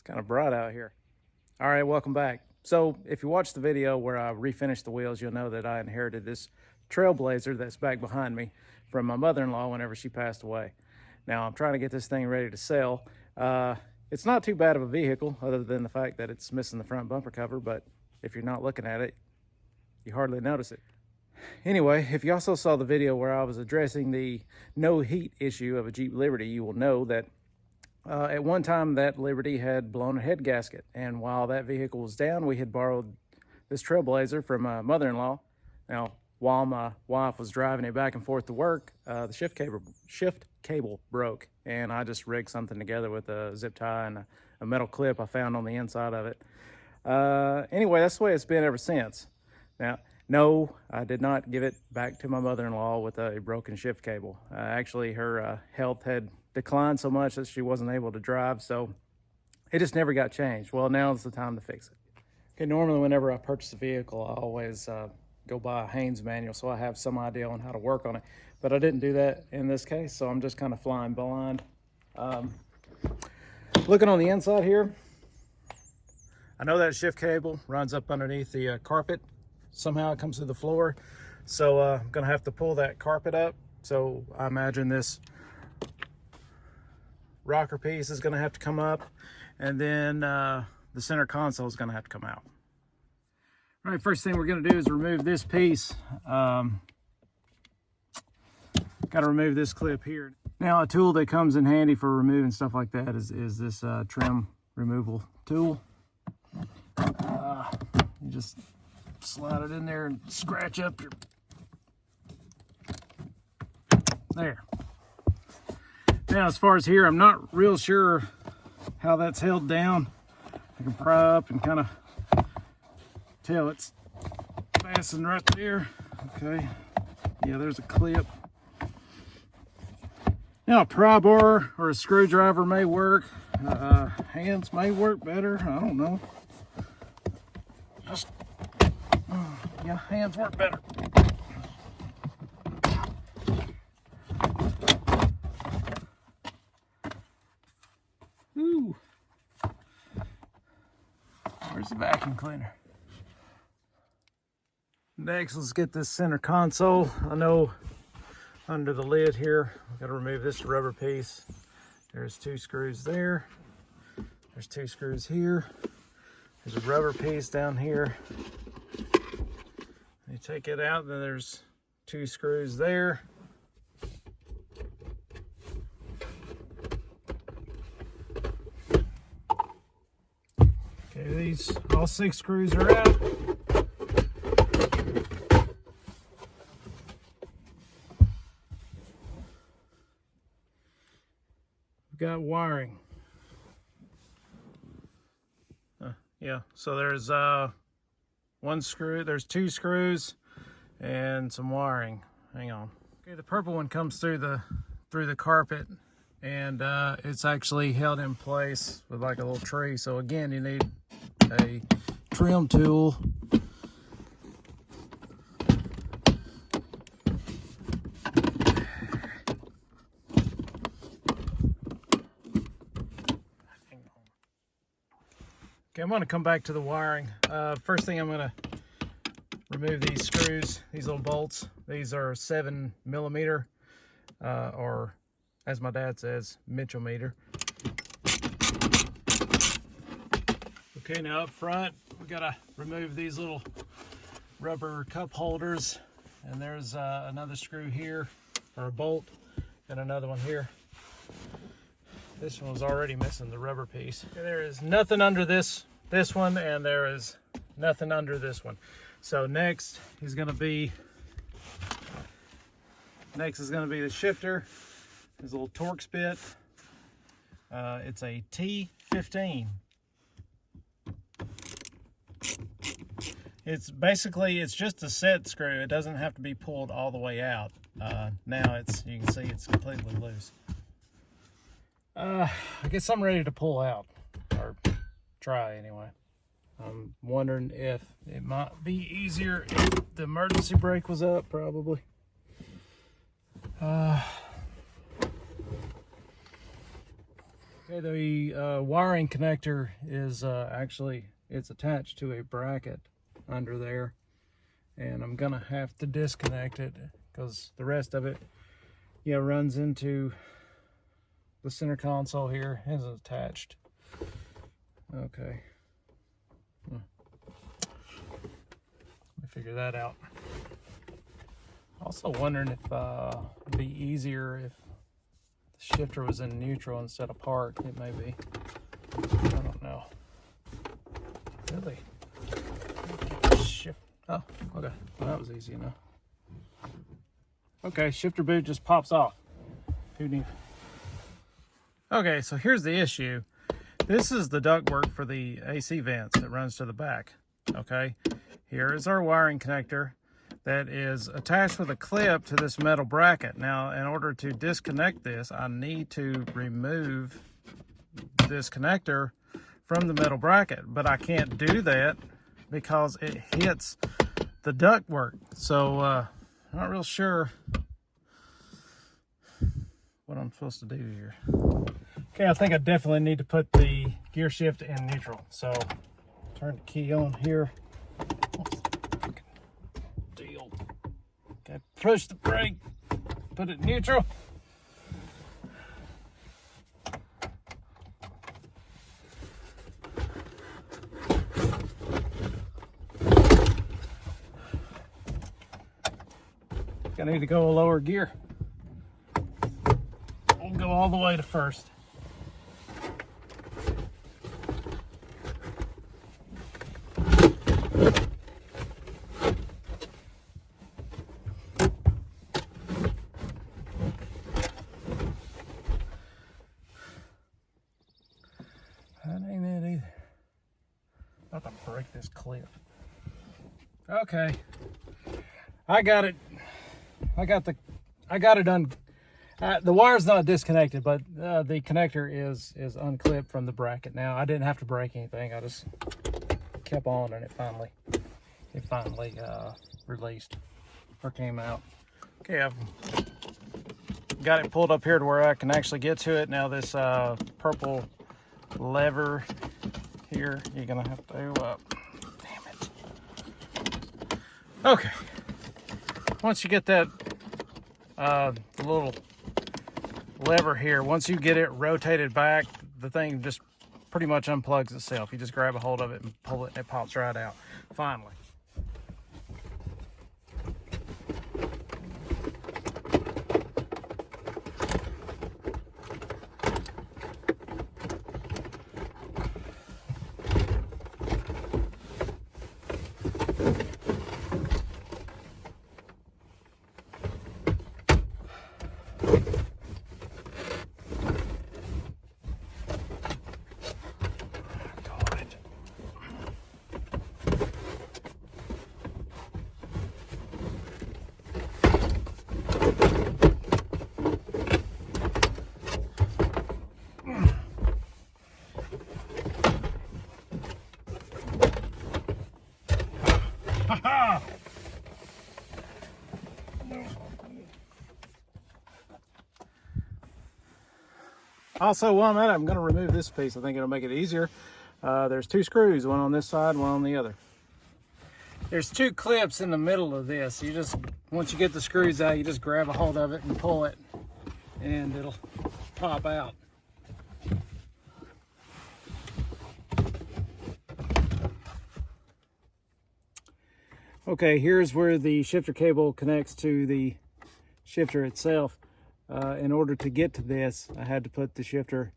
Kind of bright out here. All right, welcome back. So if you watched the video where I refinished the wheels, you'll know that I inherited this Trailblazer that's back behind me from my mother-in-law whenever she passed away. Now I'm trying to get this thing ready to sell. It's not too bad of a vehicle other than the fact that it's missing the front bumper cover, but if you're not looking at it, you hardly notice it. Anyway, if you also saw the video where I was addressing the no heat issue of a Jeep Liberty, you will know that at one time that Liberty had blown a head gasket, and while that vehicle was down, we had borrowed this Trailblazer from my mother-in-law. Now, while my wife was driving it back and forth to work, the shift cable broke, and I just rigged something together with a zip tie and a metal clip I found on the inside of it. Anyway, that's the way it's been ever since. Now, no, I did not give it back to my mother-in-law with a broken shift cable. Actually, her health had declined so much that she wasn't able to drive, so it just never got changed. Well, now's the time to fix it. Okay, normally whenever I purchase a vehicle, I always go buy a Haynes manual so I have some idea on how to work on it, but I didn't do that in this case, so I'm just kind of flying blind. Looking on the inside here, I know that shift cable runs up underneath the carpet. Somehow it comes through the floor, so I'm gonna have to pull that carpet up. So I imagine this rocker piece is gonna have to come up, and then the center console is gonna have to come out. All right, first thing we're gonna do is remove this piece. Got to remove this clip here. Now, a tool that comes in handy for removing stuff like that is this trim removal tool. You just slide it in there and scratch up your, there. Now, as far as here, I'm not real sure how that's held down. I can pry up and kind of tell it's fastened right there. Okay, yeah, there's a clip. Now, a pry bar or a screwdriver may work. Hands may work better, I don't know. Yeah, hands work better. Ooh. Where's the vacuum cleaner? Next, let's get this center console. I know under the lid here, I've got to remove this rubber piece. There's 2 screws there. There's 2 screws here. There's a rubber piece down here. You take it out, then there's 2 screws there. Okay, these, all 6 screws are out. We've got wiring. Yeah, so there's 1 screw, there's 2 screws and some wiring. Hang on. Okay, the purple one comes through the carpet, and it's actually held in place with like a little tree. So again, you need a trim tool. Okay, I'm going to come back to the wiring. First thing, I'm going to remove these screws, these little bolts. These are 7mm, or as my dad says, Mitchell-meter. Okay, now up front, we got to remove these little rubber cup holders. And there's another screw here, or a bolt, and another one here. This one was already missing the rubber piece. Okay, there is nothing under this one, and there is nothing under this one. So next is going to be the shifter. This little Torx bit. It's a T15. It's just a set screw. It doesn't have to be pulled all the way out. Now you can see it's completely loose. I guess I'm ready to pull out, or try anyway. I'm wondering if it might be easier if the emergency brake was up, probably. Okay, the wiring connector is actually, it's attached to a bracket under there, and I'm gonna have to disconnect it because the rest of it, yeah, runs into the center console here. It isn't attached. Okay. Let me figure that out. Also wondering if it'd be easier if the shifter was in neutral instead of park. It may be. I don't know. Really? Shift. Oh, okay. Well, that was easy enough. Okay, shifter boot just pops off. Who knew? Okay, so here's the issue. This is the ductwork for the AC vents that runs to the back. Okay, here is our wiring connector that is attached with a clip to this metal bracket. Now, in order to disconnect this, I need to remove this connector from the metal bracket, but I can't do that because it hits the ductwork. So, I'm not real sure what I'm supposed to do here. Okay, I think I definitely need to put the gear shift in neutral. So, turn the key on here. Deal. Okay, push the brake, put it in neutral. I need to go a lower gear. We'll go all the way to first. That ain't it either. About to break this clip. Okay. I got it. I got it done. The wire's not disconnected, but the connector is unclipped from the bracket. Now, I didn't have to break anything. I just kept on, and it finally released or came out. Okay, I've got it pulled up here to where I can actually get to it. Now, this purple lever here, you're gonna have to damn it. Okay, once you get that the little lever here, once you get it rotated back, the thing just pretty much unplugs itself. You just grab a hold of it and pull it, and it pops right out finally. Also, while I'm at it, I'm going to remove this piece. I think it'll make it easier. There's two screws, one on this side, one on the other. There's two clips in the middle of this. You just, once you get the screws out, you just grab a hold of it and pull it, and it'll pop out. Okay, here's where the shifter cable connects to the shifter itself. In order to get to this, I had to put the shifter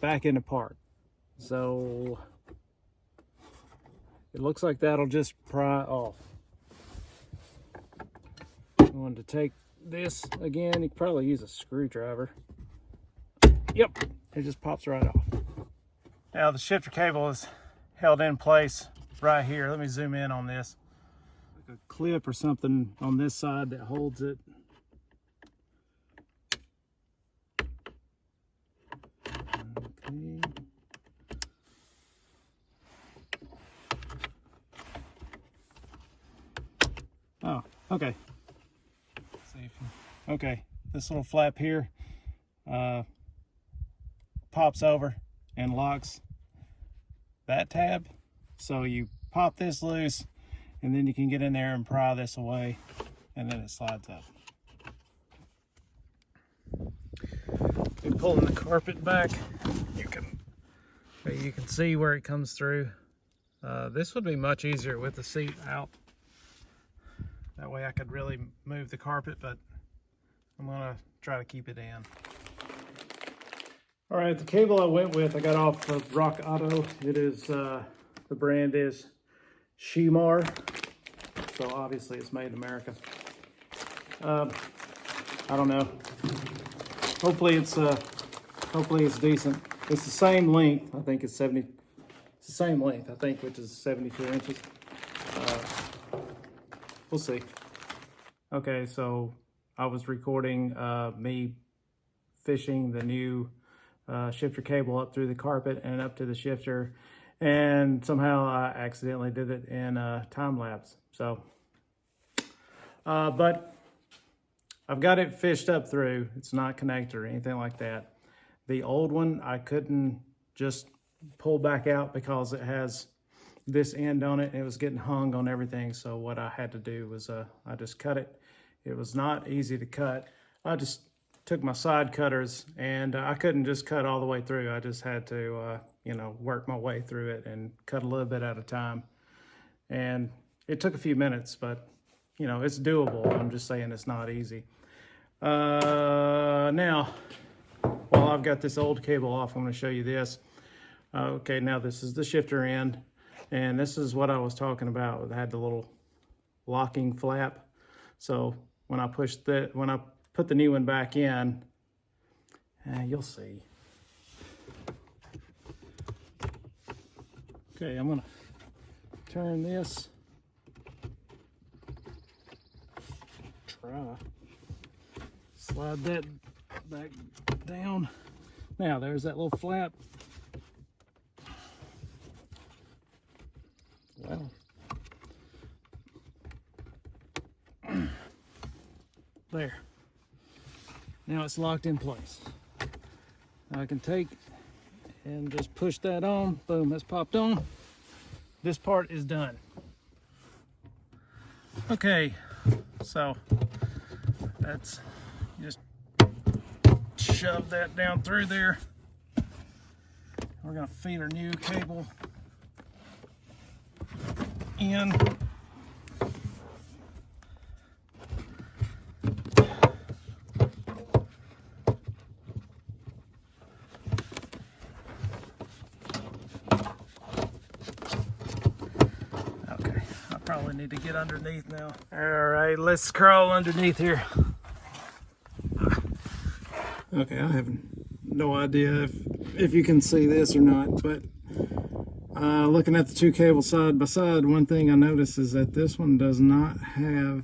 back into park. So it looks like that'll just pry off. I wanted to take this again. You could probably use a screwdriver. Yep, it just pops right off. Now the shifter cable is held in place right here. Let me zoom in on this. Like a clip or something on this side that holds it. Oh, okay. Okay, this little flap here pops over and locks that tab. So you pop this loose, and then you can get in there and pry this away, and then it slides up. And pulling the carpet back, you can see where it comes through. This would be much easier with the seat out. That way I could really move the carpet, but I'm gonna try to keep it in. All right, the cable I went with, I got off of Rock Auto. It is, the brand is Shimar. So obviously it's made in America. I don't know. Hopefully it's decent. It's the same length. I think it's 70. It's the same length, I think, which is 72 inches. We'll see. Okay, so I was recording me fishing the new shifter cable up through the carpet and up to the shifter, and somehow I accidentally did it in time lapse. So, but I've got it fished up through. It's not connected or anything like that. The old one I couldn't just pull back out because it has this end on it and it was getting hung on everything. So what I had to do was I just cut it. It was not easy to cut. I just took my side cutters, and I couldn't just cut all the way through. I just had to you know, work my way through it and cut a little bit at a time. And it took a few minutes, but you know, it's doable. I'm just saying it's not easy. Now, while I've got this old cable off, I'm going to show you this. Okay, now this is the shifter end, and this is what I was talking about. It had the little locking flap. So when I put the new one back in, you'll see. Okay, I'm gonna turn this. Try. Slide that back down. Now there's that little flap. Well, there. Now it's locked in place. I can take and just push that on. Boom, that's popped on. This part is done. Okay, so that's just shove that down through there. We're gonna feed our new cable in. Okay, I probably need to get underneath now. All right, let's crawl underneath here. Okay, I have no idea if you can see this or not, but looking at the two cables side by side, one thing I noticed is that this one does not have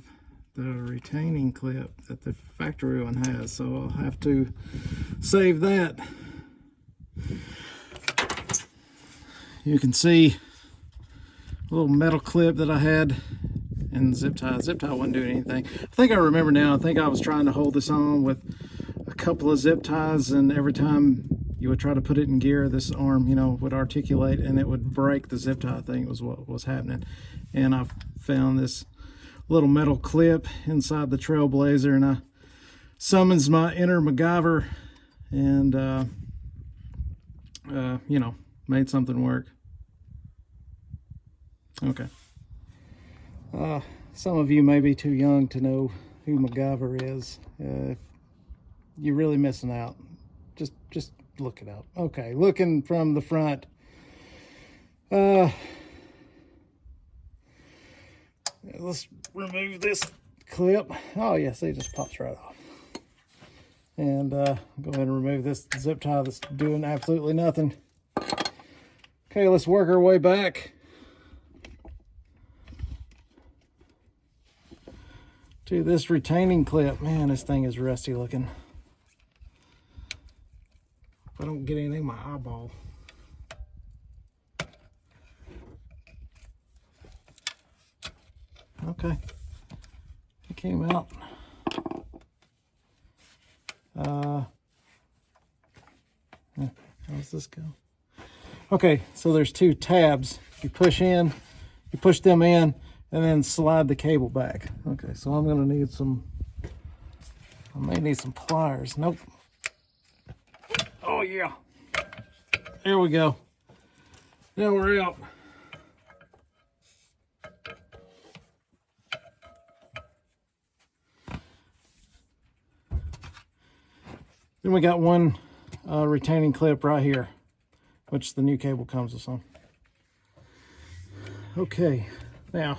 the retaining clip that the factory one has, so I'll have to save that. You can see a little metal clip that I had and zip tie. Zip tie wasn't doing anything. I think I remember now. I think I was trying to hold this on with a couple of zip ties, and every time you would try to put it in gear, this arm, you know, would articulate and it would break the zip tie thing. Was what was happening. And I found this little metal clip inside the Trailblazer, and I summons my inner MacGyver and you know, made something work. Okay. Some of you may be too young to know who MacGyver is. You're really missing out. Just look it up. Okay, looking from the front. Let's remove this clip. Oh yes, it just pops right off. And go ahead and remove this zip tie that's doing absolutely nothing. Okay, let's work our way back to this retaining clip. Man, this thing is rusty looking. I don't get anything in my eyeball. Okay, it came out. How's this go? Okay, so there's two tabs. You push them in, and then slide the cable back. Okay, so I'm gonna need I may need some pliers. Nope. Oh yeah. There we go. Now we're out. Then we got one retaining clip right here, which the new cable comes with some. Okay, now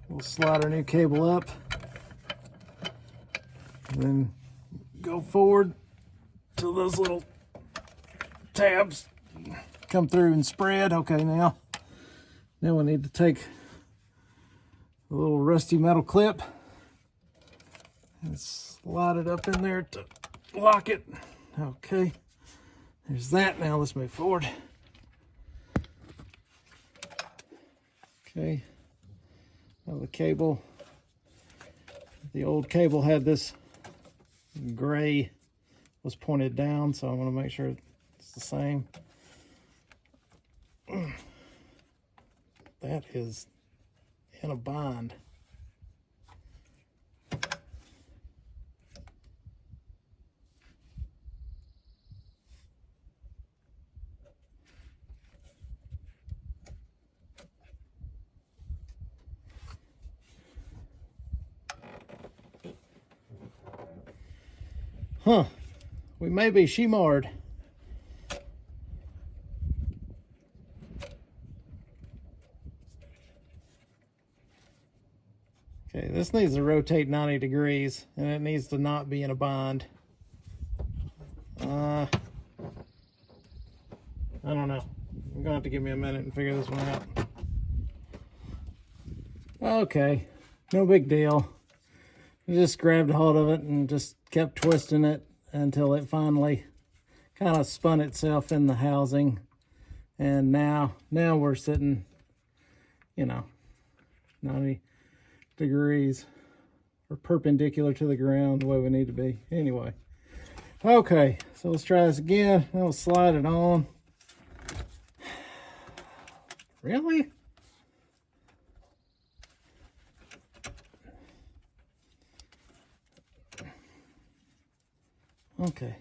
we'll slide our new cable up and then go forward till those little tabs come through and spread. Okay, now we need to take a little rusty metal clip and slide it up in there to lock it. Okay, there's that. Now let's move forward. Okay, now the cable, the old cable had this gray, was pointed down, so I want to make sure it's the same. That is in a bind. Huh, we may be she-marred. Okay, this needs to rotate 90 degrees, and it needs to not be in a bind. I don't know. You're gonna have to give me a minute and figure this one out. Okay, no big deal. I just grabbed a hold of it and just kept twisting it until it finally kind of spun itself in the housing. And now we're sitting, 90 degrees or perpendicular to the ground the way we need to be. Anyway, okay, so let's try this again. I'll slide it on. Really? Okay.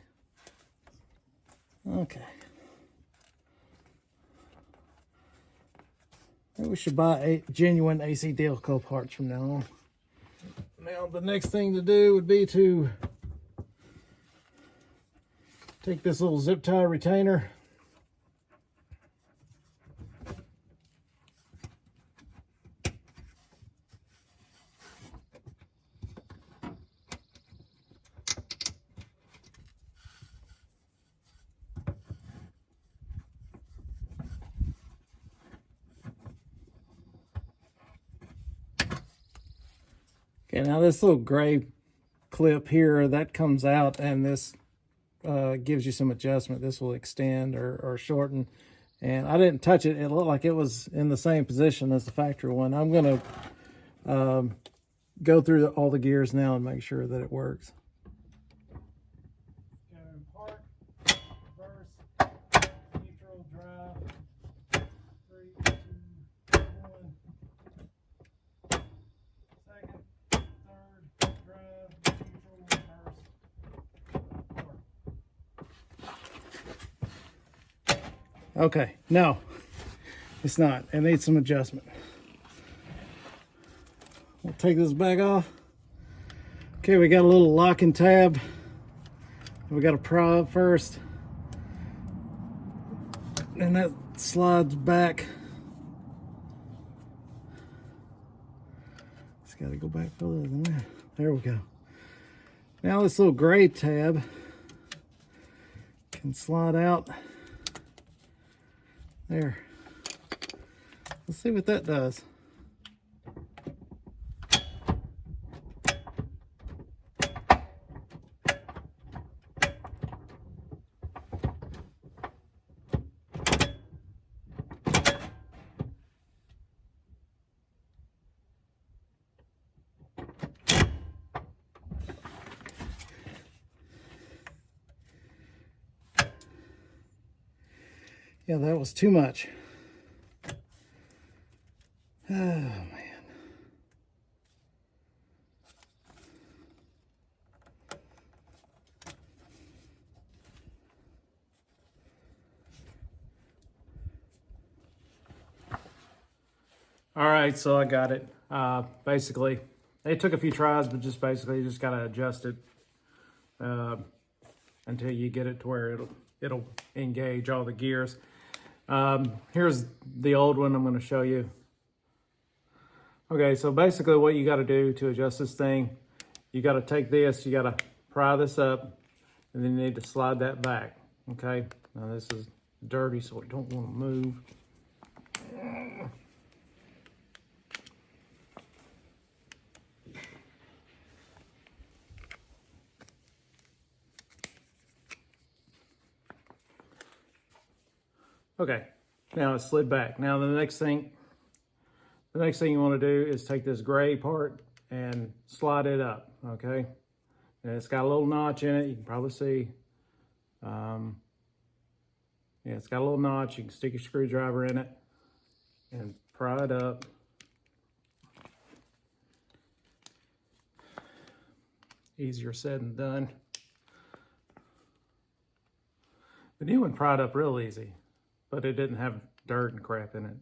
Maybe we should buy genuine AC Delco parts from now on. Now the next thing to do would be to take this little zip tie retainer, okay, now this little gray clip here, that comes out, and this gives you some adjustment. This will extend or shorten. And I didn't touch it. It looked like it was in the same position as the factory one. I'm going to go through all the gears now and make sure that it works. Park, reverse, neutral, drive, 3, 2, 1. Second, third, drive, neutral, reverse, park. Okay, no, it's not. It needs some adjustment. We'll take this back off. Okay, we got a little locking tab. We got to pry up first. And that slides back. It's got to go back further than that. There we go. Now this little gray tab can slide out. There. Let's see what that does. Yeah, that was too much. Oh, man. All right, so I got it. Basically, it took a few tries, but just basically you just gotta adjust it until you get it to where it'll engage all the gears. Here's the old one I'm gonna show you. Okay, so basically what you gotta do to adjust this thing, you gotta take this, you gotta pry this up, and then you need to slide that back, okay? Now this is dirty, so it don't wanna move. Okay, now it's slid back. Now the next thing you want to do is take this gray part and slide it up, okay? And it's got a little notch in it, you can probably see. Yeah, it's got a little notch, you can stick your screwdriver in it and pry it up. Easier said than done. The new one pried up real easy, but it didn't have dirt and crap in it.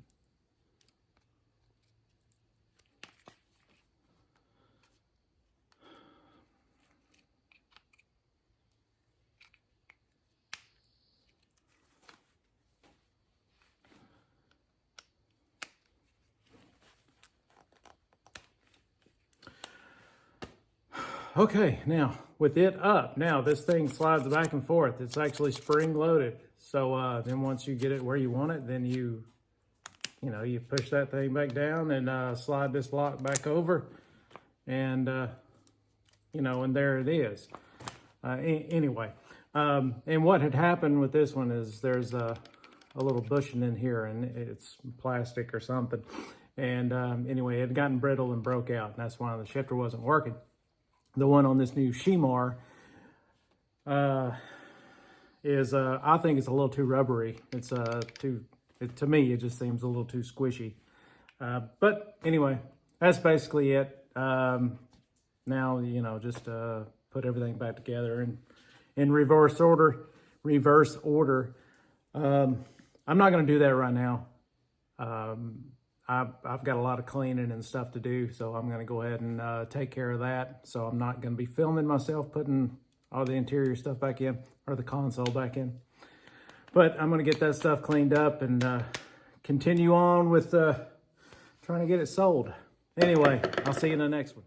Okay, now with it up, now this thing slides back and forth. It's actually spring loaded. So then once you get it where you want it, then you push that thing back down and slide this lock back over, and and there it is. Anyway, and what had happened with this one is there's a little bushing in here, and it's plastic or something. And anyway, it had gotten brittle and broke out, and that's why the shifter wasn't working. The one on this new Shimar is, I think it's a little too rubbery. It's to me, it just seems a little too squishy. But anyway, that's basically it. Now, just put everything back together in reverse order. I'm not going to do that right now. I've got a lot of cleaning and stuff to do, so I'm going to go ahead and take care of that. So I'm not going to be filming myself putting all the interior stuff back in, or the console back in. But I'm going to get that stuff cleaned up and continue on with trying to get it sold. Anyway, I'll see you in the next one.